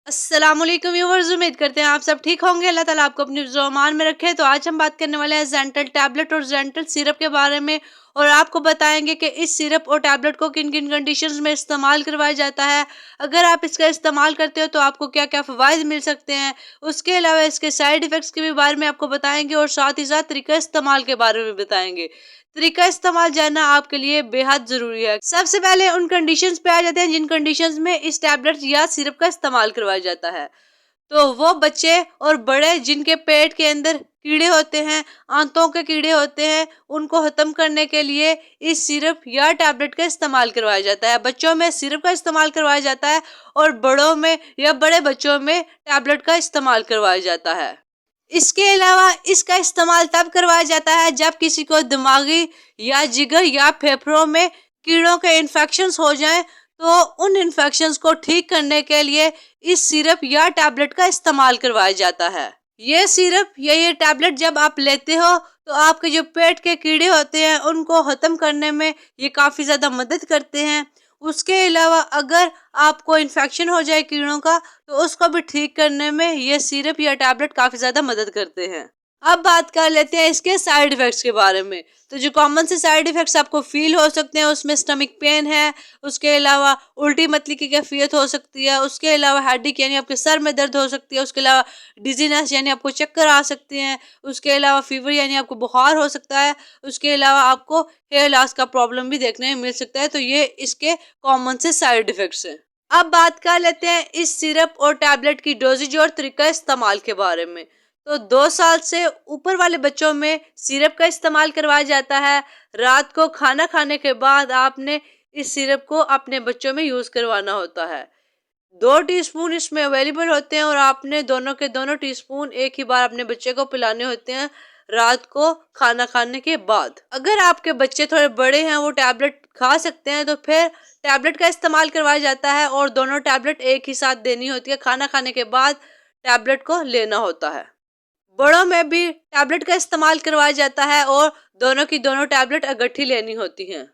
अस्सलामुअलैकुम व्यूअर्स, उम्मीद करते हैं आप सब ठीक होंगे। अल्लाह ताला आपको अपनी ज़ुबान में रखे। तो आज हम बात करने वाले हैं ज़ेंटल टैबलेट और ज़ेंटल सिरप के बारे में, और आपको बताएंगे कि इस सिरप और टैबलेट को किन किन कंडीशंस में इस्तेमाल करवाया जाता है। अगर आप इसका इस्तेमाल करते हो तो आपको क्या क्या फ़वाइद मिल सकते हैं। उसके अलावा इसके साइड इफ़ेक्ट्स के भी बारे में आपको बताएंगे, और साथ ही साथ तरीका इस्तेमाल के बारे में बताएंगे। तरीका इस्तेमाल जानना आपके लिए बेहद जरूरी है। सबसे पहले उन कंडीशंस पे आ जाते हैं जिन कंडीशंस में इस टैबलेट या सिरप का इस्तेमाल करवाया जाता है। तो वो बच्चे और बड़े जिनके पेट के अंदर कीड़े होते हैं, आंतों के कीड़े होते हैं, उनको खत्म करने के लिए इस सिरप या टैबलेट का इस्तेमाल करवाया जाता है। बच्चों में सिरप का इस्तेमाल करवाया जाता है और बड़ों में या बड़े बच्चों में टैबलेट का इस्तेमाल करवाया जाता है। इसके अलावा इसका इस्तेमाल तब करवाया जाता है जब किसी को दिमागी या जिगर या फेफड़ों में कीड़ों के इन्फेक्शंस हो जाएं, तो उन इन्फेक्शंस को ठीक करने के लिए इस सिरप या टैबलेट का इस्तेमाल करवाया जाता है। ये सिरप या ये टैबलेट जब आप लेते हो तो आपके जो पेट के कीड़े होते हैं उनको खत्म करने में ये काफी ज्यादा मदद करते हैं। उसके अलावा अगर आपको इन्फेक्शन हो जाए कीड़ों का, तो उसको भी ठीक करने में ये सिरप या टैबलेट काफी ज्यादा मदद करते हैं। अब बात कर लेते हैं इसके साइड इफेक्ट्स के बारे में। तो जो कॉमन से साइड इफेक्ट्स आपको फील हो सकते हैं उसमें स्टमक पेन है, उसके अलावा उल्टी मतली की कैफियत हो सकती है, उसके अलावा हेडेक यानी आपके सर में दर्द हो सकती है, उसके अलावा डिजीनेस यानी आपको चक्कर आ सकते हैं, उसके अलावा फीवर यानी आपको बुखार हो सकता है, उसके अलावा आपको हेयर लॉस का प्रॉब्लम भी देखने में मिल सकता है। तो ये इसके कॉमन से साइड इफेक्ट्स हैं। अब बात कर लेते हैं इस सिरप और टैबलेट की डोजेज और तरीका इस्तेमाल के बारे में। तो 2 साल से ऊपर वाले बच्चों में सिरप का इस्तेमाल करवाया जाता है। रात को खाना खाने के बाद आपने इस सिरप को अपने बच्चों में यूज करवाना होता है। 2 टीस्पून इसमें अवेलेबल होते हैं और आपने दोनों के दोनों टीस्पून एक ही बार अपने बच्चे को पिलाने होते हैं रात को खाना खाने के बाद। अगर आपके बच्चे थोड़े बड़े हैं, वो टैबलेट खा सकते हैं, तो फिर टैबलेट का इस्तेमाल करवाया जाता है और दोनों टैबलेट एक ही साथ देनी होती है। खाना खाने के बाद टैबलेट को लेना होता है। बड़ों में भी टैबलेट का इस्तेमाल करवाया जाता है और दोनों की दोनों टैबलेट इकट्ठी लेनी होती हैं।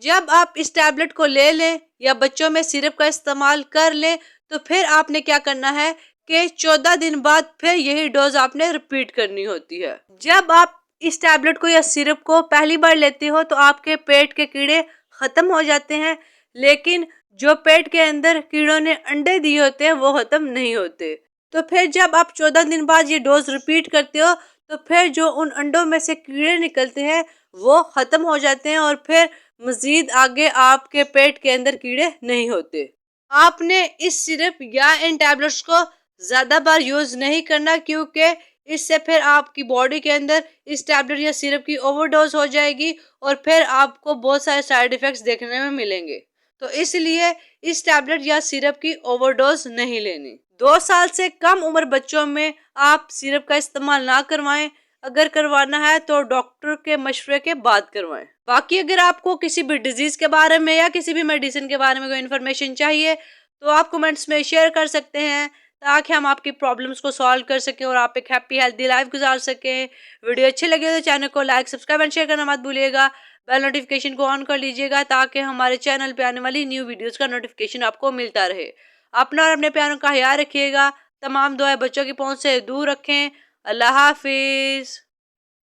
जब आप इस टैबलेट को ले लें या बच्चों में सिरप का इस्तेमाल कर लें, तो फिर आपने क्या करना है कि 14 दिन बाद फिर यही डोज आपने रिपीट करनी होती है। जब आप इस टैबलेट को या सिरप को पहली बार लेते हो तो आपके पेट के कीड़े खत्म हो जाते हैं, लेकिन जो पेट के अंदर कीड़ों ने अंडे दिए होते हैं वो खत्म नहीं होते। तो फिर जब आप 14 दिन बाद ये डोज रिपीट करते हो, तो फिर जो उन अंडों में से कीड़े निकलते हैं वो खत्म हो जाते हैं और फिर मजीद आगे आपके पेट के अंदर कीड़े नहीं होते। आपने इस सिरप या इन टैबलेट्स को ज्यादा बार यूज नहीं करना, क्योंकि इससे फिर आपकी बॉडी के अंदर इस टैबलेट या सिरप की ओवरडोज हो जाएगी और फिर आपको बहुत सारे साइड इफेक्ट्स देखने में मिलेंगे। तो इसलिए इस टैबलेट या सिरप की ओवरडोज नहीं लेनी। 2 साल से कम उम्र बच्चों में आप सिरप का इस्तेमाल ना करवाएं। अगर करवाना है तो डॉक्टर के मशवरे के बाद करवाएं। बाकी अगर आपको किसी भी डिजीज के बारे में या किसी भी मेडिसिन के बारे में कोई इन्फॉर्मेशन चाहिए तो आप कमेंट्स में शेयर कर सकते हैं, ताकि हम आपकी प्रॉब्लम्स को सॉल्व कर सकें और आप एक हैप्पी हेल्दी लाइफ गुजार सकें। वीडियो अच्छी लगे तो चैनल को लाइक, सब्सक्राइब एंड शेयर करना मत भूलिएगा। बेल नोटिफिकेशन को ऑन कर लीजिएगा ताकि हमारे चैनल पे आने वाली न्यू वीडियोस का नोटिफिकेशन आपको मिलता रहे। अपना और अपने प्यारों का ख्याल रखिएगा। तमाम दुआएं बच्चों की पहुंच से दूर रखें। अल्लाह हाफिज।